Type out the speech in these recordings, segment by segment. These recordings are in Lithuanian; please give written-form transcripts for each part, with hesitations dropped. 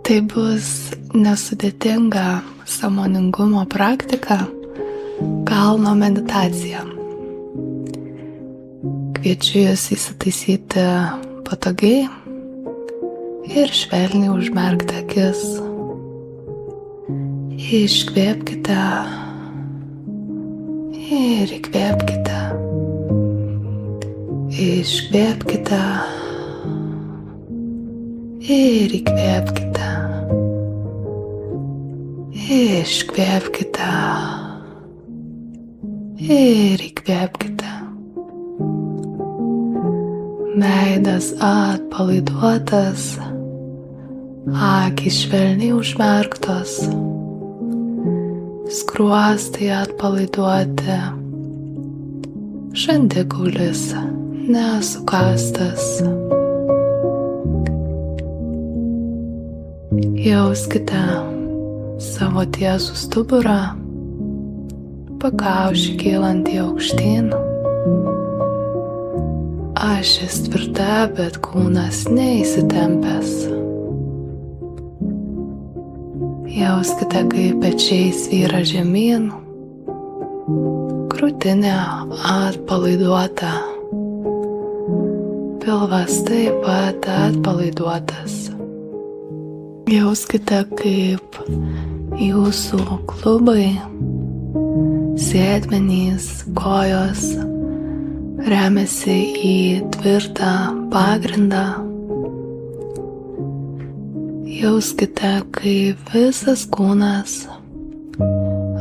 Tai bus nesudėtinga sąmoningumo praktika, kalno meditacija. Kviečiu jūs įsitaisyti patogiai ir švelniai užmerkti akis. Iškvėpkite ir įkvėpkite. Iškvėpkite ir įkvėpkite. Iškvėpkite ir įkvėpkite. Veidas atpalaiduotas, akys švelniai užmerktos, skruostai atpalaiduoti, žandikaulis nesukąstas. Jauskite savo tiesų stuburą, pakaušį kylantį aukštyn. Ašis tvirta, bet kūnas neįsitempęs. Jauskite, kaip pečiai svyra žemyn, krūtinė atpalaiduota, pilvas taip pat atpalaiduotas. Jauskite, kaip jūsų klubai, sėdmenys, kojos remiasi į tvirtą pagrindą. Jauskite, kaip visas kūnas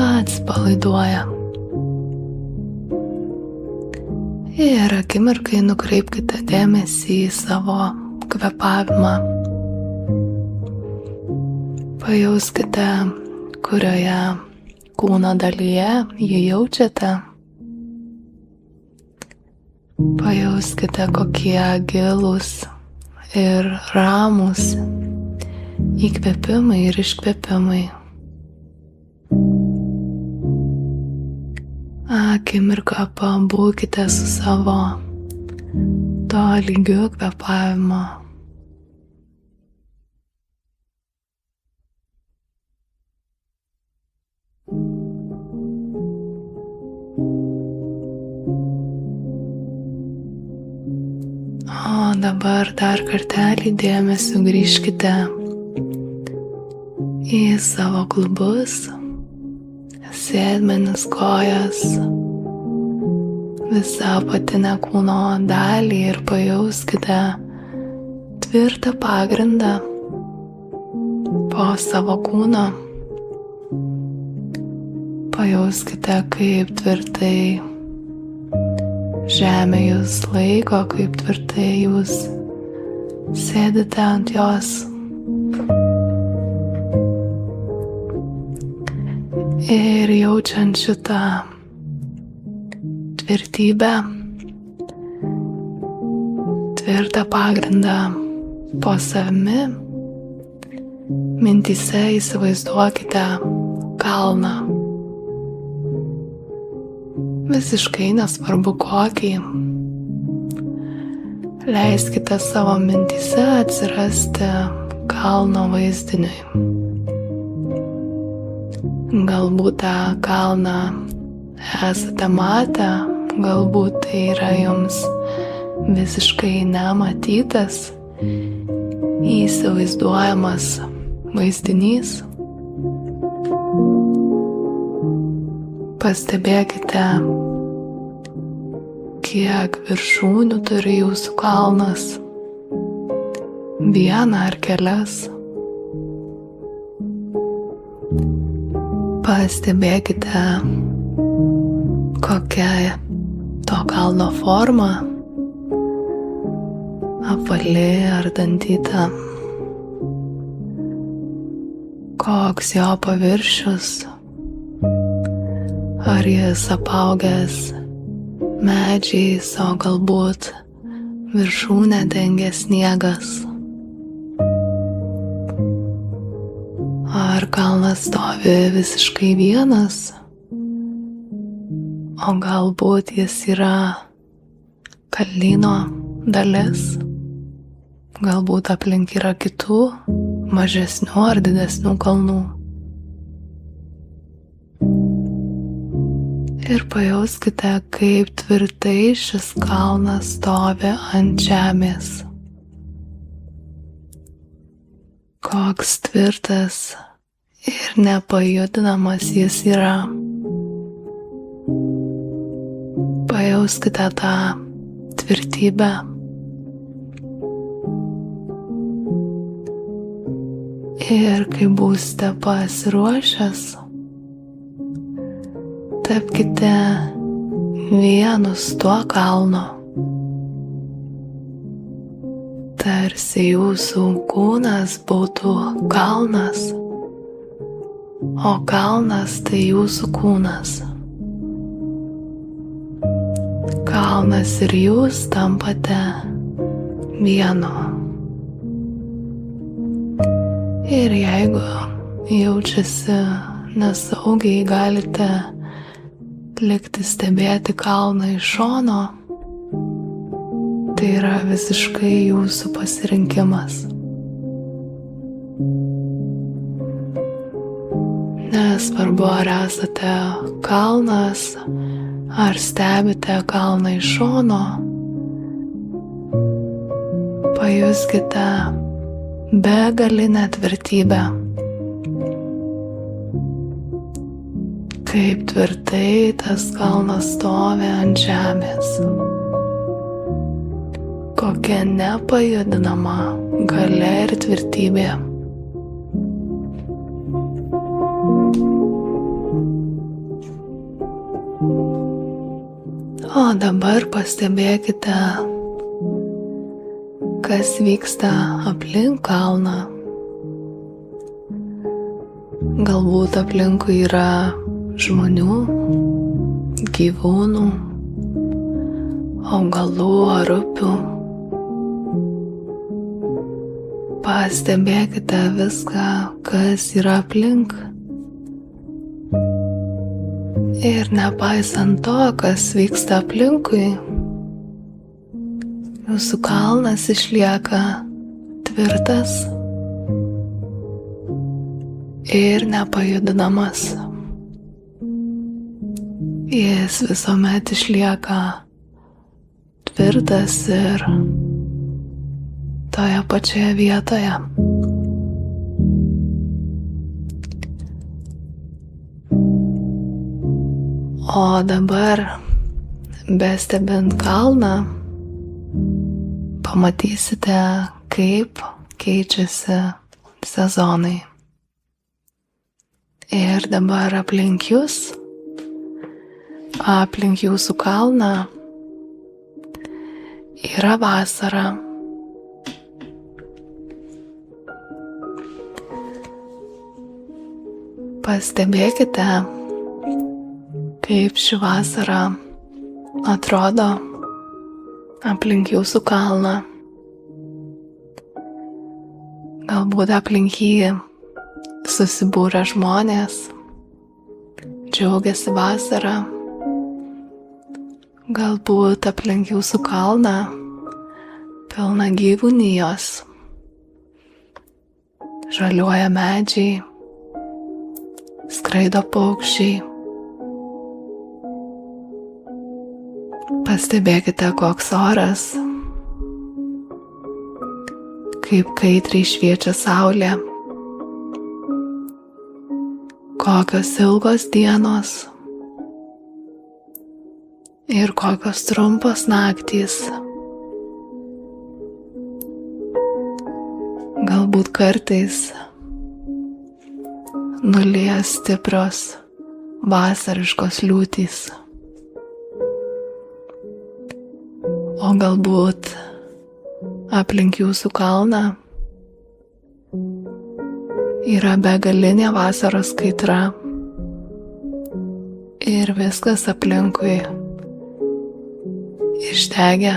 atsipalaiduoja. Ir akimirkai nukreipkite dėmesį į savo kvėpavimą. Pajauskite, kurioje kūno dalyje jį jaučiate. Pajauskite, kokie gilūs ir ramūs įkvėpimai ir iškvėpimai. Akimirką pabūkite su savo tolygiu kvėpavimu. O dabar dar kartelį dėmesio grįžkite į savo klubus, sėdmenis, kojas, visą apatinę kūno dalį ir pajauskite tvirtą pagrindą po savo kūno. Pajauskite, kaip tvirtai žemė jūs laiko, kaip tvirtai jūs sėdite ant jos. Ir jaučiant šitą tvirtybę, tvirtą pagrindą po savimi, mintyse įsivaizduokite kalną. Visiškai nesvarbu kokį. Leiskite savo mintyse atsirasti kalno vaizdiniui. Galbūt tą kalną esate matę, galbūt tai yra jums visiškai nematytas, įsivaizduojamas vaizdinys. Pastebėkite, kiek viršūnių turi jūsų kalnas, vieną ar kelias. Pastebėkite, kokia to kalno forma, apvali ar dantyta, koks jo paviršius, ar jis apaugęs medžiais, o galbūt viršūnę dengia sniegas. Ar kalnas stovi visiškai vienas, o galbūt jis yra kalnyno dalis. Galbūt aplink yra kitų, mažesnių ar didesnių kalnų. Ir pajauskite, kaip tvirtai šis kalnas stovi ant žemės. Koks tvirtas ir nepajudinamas jis yra. Pajauskite tą tvirtybę. Ir kai būsite pasiruošęs, tapkite vienu su tuo kalnu. Tarsi jūsų kūnas būtų kalnas, o kalnas tai jūsų kūnas. Kalnas ir jūs tampate vienu. Ir jeigu jaučiasi nesaugiai, galite likti stebėti kalną iš šono. Tai yra visiškai jūsų pasirinkimas. Nesvarbu, ar esate kalnas, ar stebite kalną iš šono, pajuskite begalinę tvirtybę. Kaip tvirtai tas kalnas stovi ant žemės. Kokia nepajudinama galia ir tvirtybė. O dabar pastebėkite, kas vyksta aplink kalną. Galbūt aplinkui yra žmonių, gyvūnų, augalų ar upių. Pastebėkite viską, kas yra aplink. Ir nepaisant to, kas vyksta aplinkui, jūsų kalnas išlieka tvirtas ir nepajudinamas. Jis visuomet išlieka tvirtas ir toje pačioje vietoje. O dabar, bestebint kalną, pamatysite, kaip keičiasi sezonai. Ir dabar aplink jūs, aplink jūsų kalną yra vasara. Pastebėkite, kaip ši vasara atrodo aplink jūsų kalną. Galbūt aplink jį susibūrę žmonės, džiaugiasi vasarą. Galbūt aplink jūsų kalną pilna gyvūnijos. Žaliuoja medžiai, skraido paukščiai. Pastebėkite, koks oras, kaip kaitriai šviečia saulė, kokios ilgos dienos ir kokios trumpos naktys. Galbūt kartais nulieja stiprios vasariškos liūtys. O galbūt aplink jūsų kalną yra begalinė vasaros kaitra ir viskas aplinkui išdegę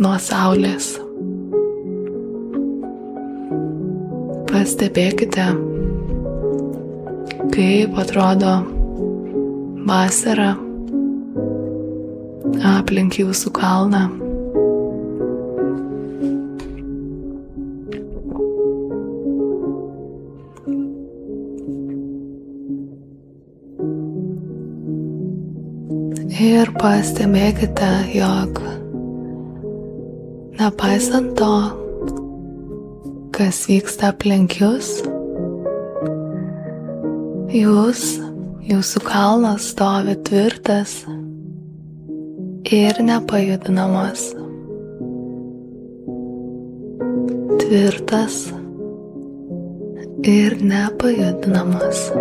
nuo saulės. Pastebėkite, kaip atrodo vasara aplink jūsų kalną. Ir pastebėkite, jog nepaisant to, kas vyksta aplink jūs, jūsų kalnas stovi tvirtas ir nepajudinamas. Tvirtas ir nepajudinamas.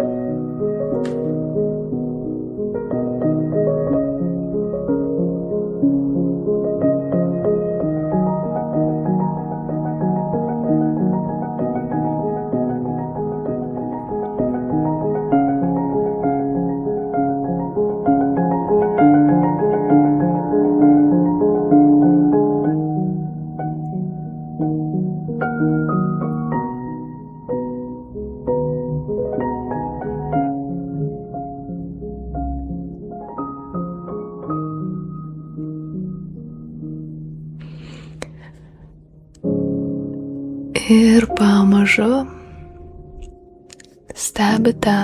Ir pamažu stebite,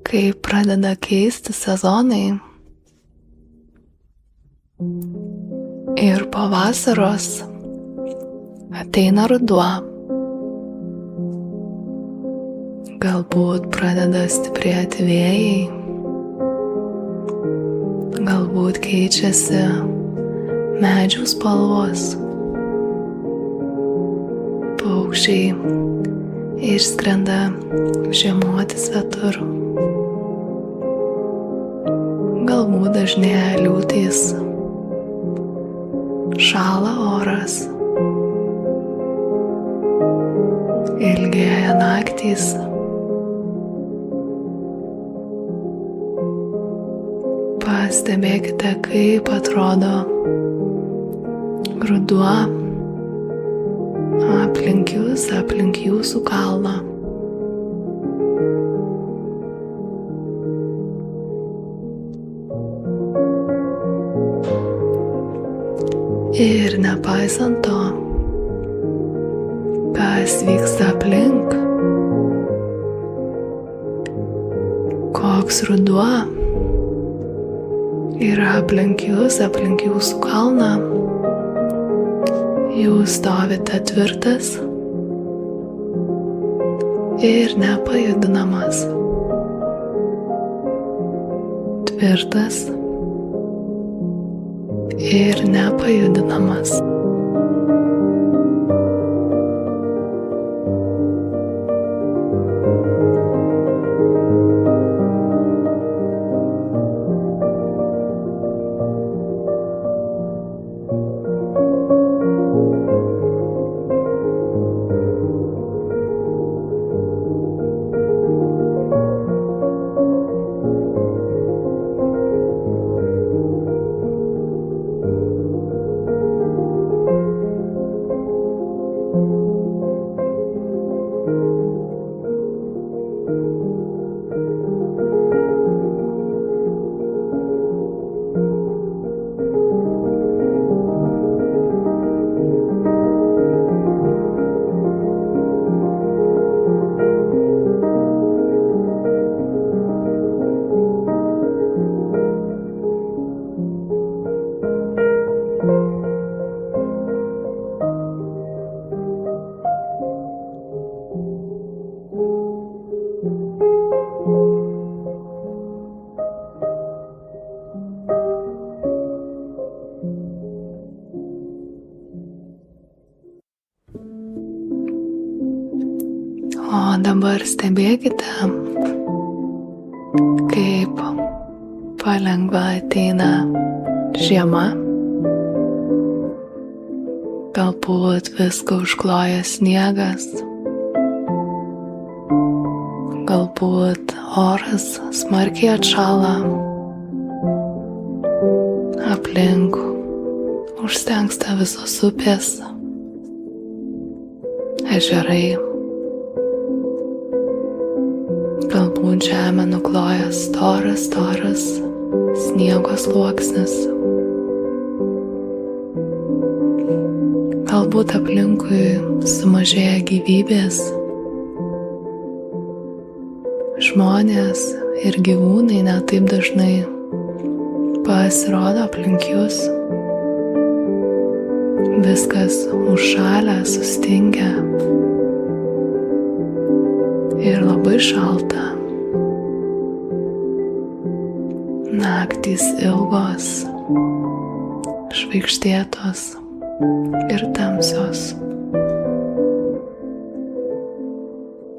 kaip pradeda keisti sezonai ir po vasaros ateina ruduo. Galbūt pradeda stiprėti vėjai, galbūt keičiasi medžių spalvos. Paukščiai išskrenda žiemoti svetur. Galbūt dažnėja liūtys, šąla oras, ilgėja naktys. Pastebėkite, kaip atrodo ruduo aplink jūsų kalną. Ir nepaisant to, kas vyksta aplink, koks ruduo yra aplink jūsų kalną, jūs stovite tvirtas ir nepajudinamas. Tvirtas ir nepajudinamas. O dabar stebėkite, kaip palengva ateina žiema. Galbūt viską užkloja sniegas. Galbūt oras smarkiai atšąla. Aplink užstengsta visos upės, ežerai. Galbūt žemę nukloja storas sniego sluoksnis. Galbūt aplinkui sumažėja gyvybės. Žmonės ir gyvūnai netaip dažnai Pasirodo aplink jūs. Viskas užšalę, sustingę ir labai šalta. Naktys ilgos, žvaigždėtos ir tamsios.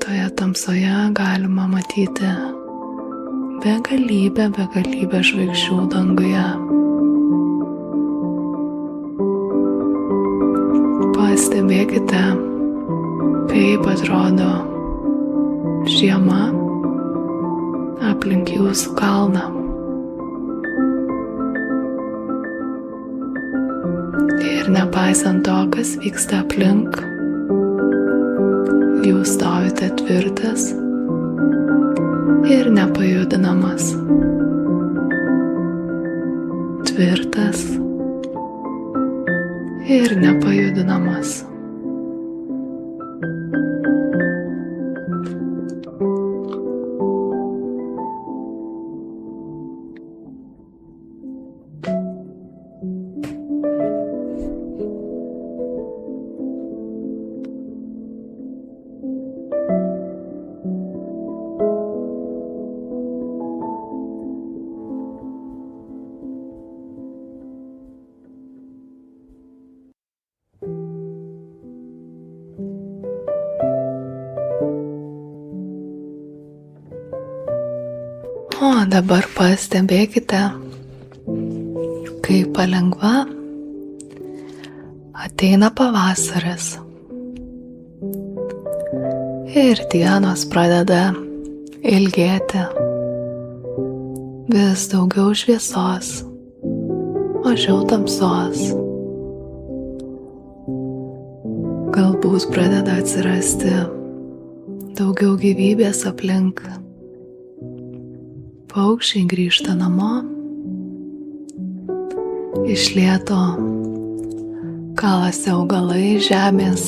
Toje tamsoje galima matyti begalybę žvaigždžių danguje. Pastebėkite, kaip atrodo žiema aplink jūsų kalną. Ir nepaisant to, kas vyksta aplink, jūs stovite tvirtas ir nepajudinamas. Tvirtas ir nepajudinamas. O dabar pastebėkite, kaip palengva ateina pavasaris ir dienos pradeda ilgėti. Vis daugiau šviesos, mažiau tamsos. Galbūt pradeda atsirasti daugiau gyvybės aplink. Paukščiai grįžta namo, iš lėto kalasi augalai žemės,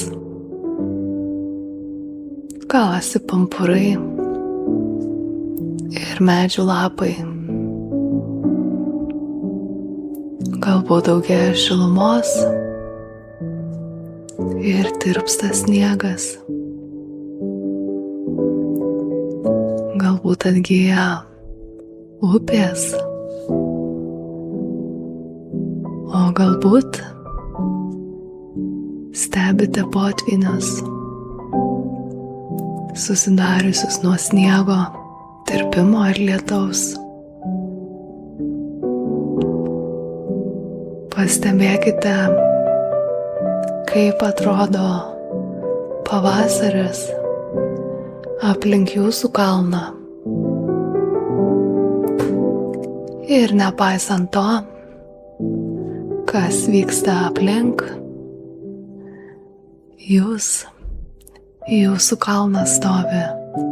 kalasi pumpurai ir medžių lapai. Galbūt daugėja šilumos ir tirpsta sniegas. Galbūt atgyja upės, o galbūt stebite potvynius, susidariusius nuo sniego, tirpimo ir lietaus. Pastebėkite, kaip atrodo pavasaris aplink jūsų kalną. Ir nepaisant to, kas vyksta aplink, jūsų kalnas stovi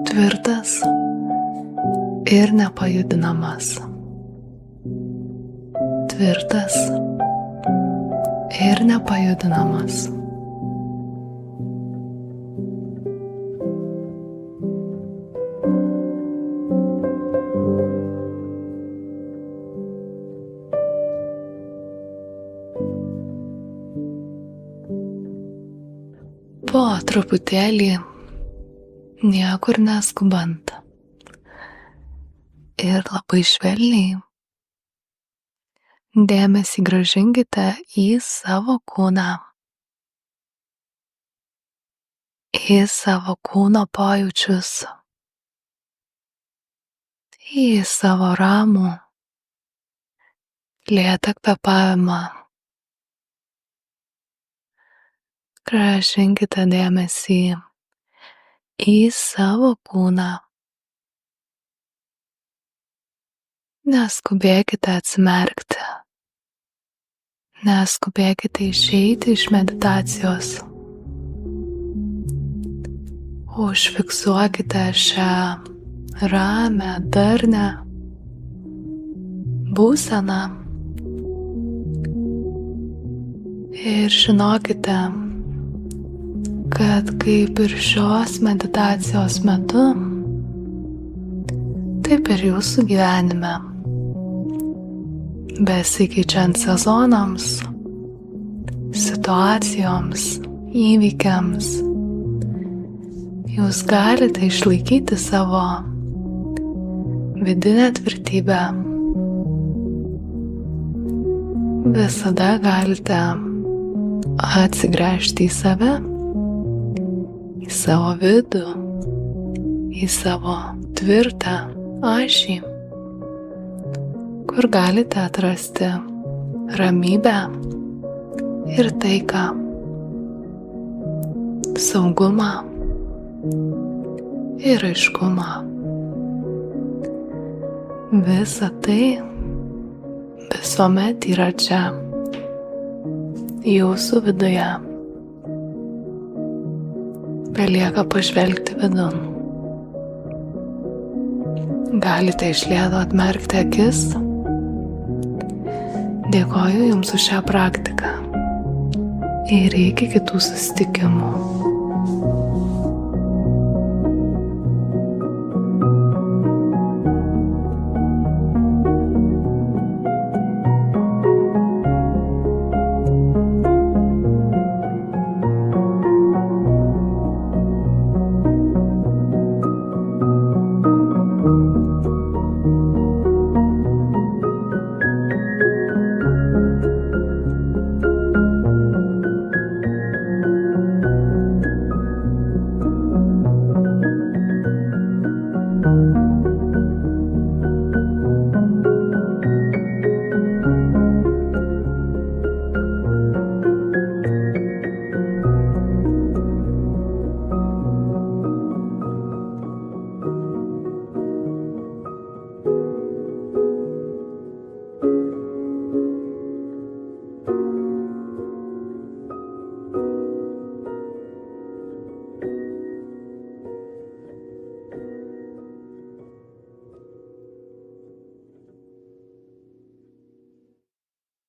tvirtas ir nepajudinamas. Tvirtas ir nepajudinamas. Po truputėlį, niekur neskubant ir labai švelniai, dėmesį grąžinkite į savo kūną, į savo kūno pojūčius, į savo ramų, lėtą kvėpavimą. Grąžinkite dėmesį į savo kūną. Neskubėkite atsimerkti. Neskubėkite išeiti iš meditacijos. Užfiksuokite šią ramią, darnią būseną. Ir žinokite, kad kaip ir šios meditacijos metu, taip ir jūsų gyvenime besikeičiant sezonams, situacijoms, įvykiams. Jūs galite išlaikyti savo vidinę tvirtybę. Visada galite atsigręžti į save, į savo vidų, į savo tvirtą ašį, kur galite atrasti ramybę ir taiką, saugumą ir aiškumą. Visa tai visuomet yra čia, jūsų viduje. Belieka pažvelgti vidun. Galite iš lėto atmerkti akis. Dėkoju Jums už šią praktiką ir iki kitų susitikimų.